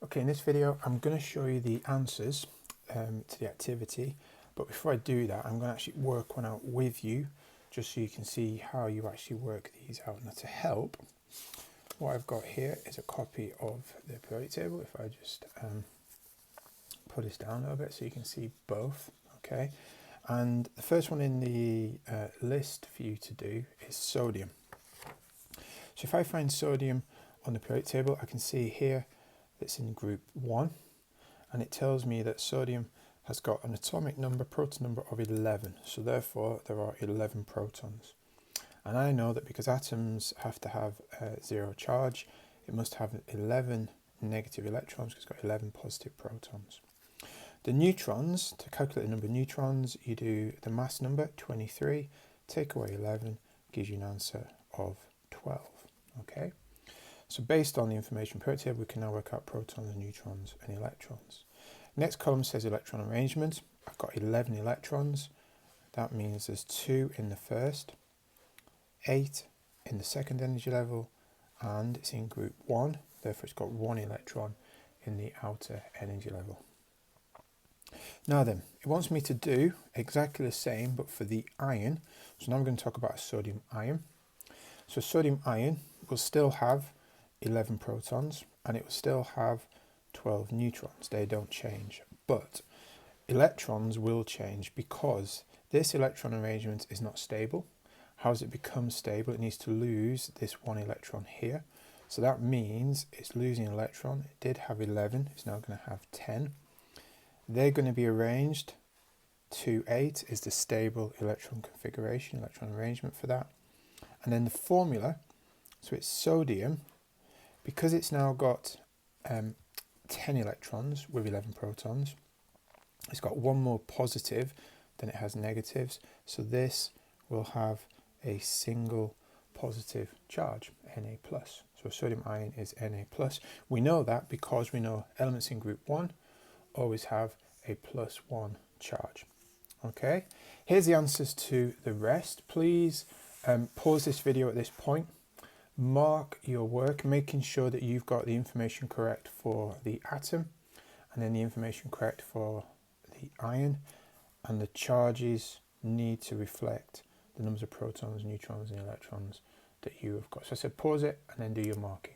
Okay, in this video I'm going to show you the answers to the activity, but before I do that I'm going to actually work one out with you just so you can see how you actually work these out. Now to help, what I've got here is a copy of the periodic table. If I just put this down a little bit so you can see both, okay? And the first one in the list for you to do is sodium. So if I find sodium on the periodic table, I can see here it's in group 1, and it tells me that sodium has got an atomic number, proton number of 11. So therefore there are 11 protons. And I know that because atoms have to have zero charge, it must have 11 negative electrons because it's got 11 positive protons. The neutrons, to calculate the number of neutrons, you do the mass number, 23, take away 11, gives you an answer of 12. Okay? So based on the information periodic table, we can now work out protons and neutrons and electrons. Next column says electron arrangement. I've got 11 electrons. That means there's 2 in the first, 8 in the second energy level, and it's in group 1. Therefore, it's got 1 electron in the outer energy level. Now then, it wants me to do exactly the same, but for the ion. So now I'm going to talk about a sodium ion. So sodium ion will still have 11 protons and it will still have 12 neutrons. They don't change, but electrons will change because this electron arrangement is not stable. How does it become stable? It needs to lose this 1 electron here. So that means it's losing an electron. It did have 11, it's now going to have 10. They're going to be arranged to 8 is the stable electron configuration, electron arrangement for that. And then the formula, so it's sodium, because it's now got 10 electrons with 11 protons, it's got 1 more positive than it has negatives, so this will have a single positive charge, Na+. So a sodium ion is Na+. We know that because we know elements in group 1 always have a +1 charge. Okay, here's the answers to the rest. Please pause this video at this point, mark your work, making sure that you've got the information correct for the atom and then the information correct for the ion, and the charges need to reflect the numbers of protons, neutrons and electrons that you have got. So I said pause it and then do your marking.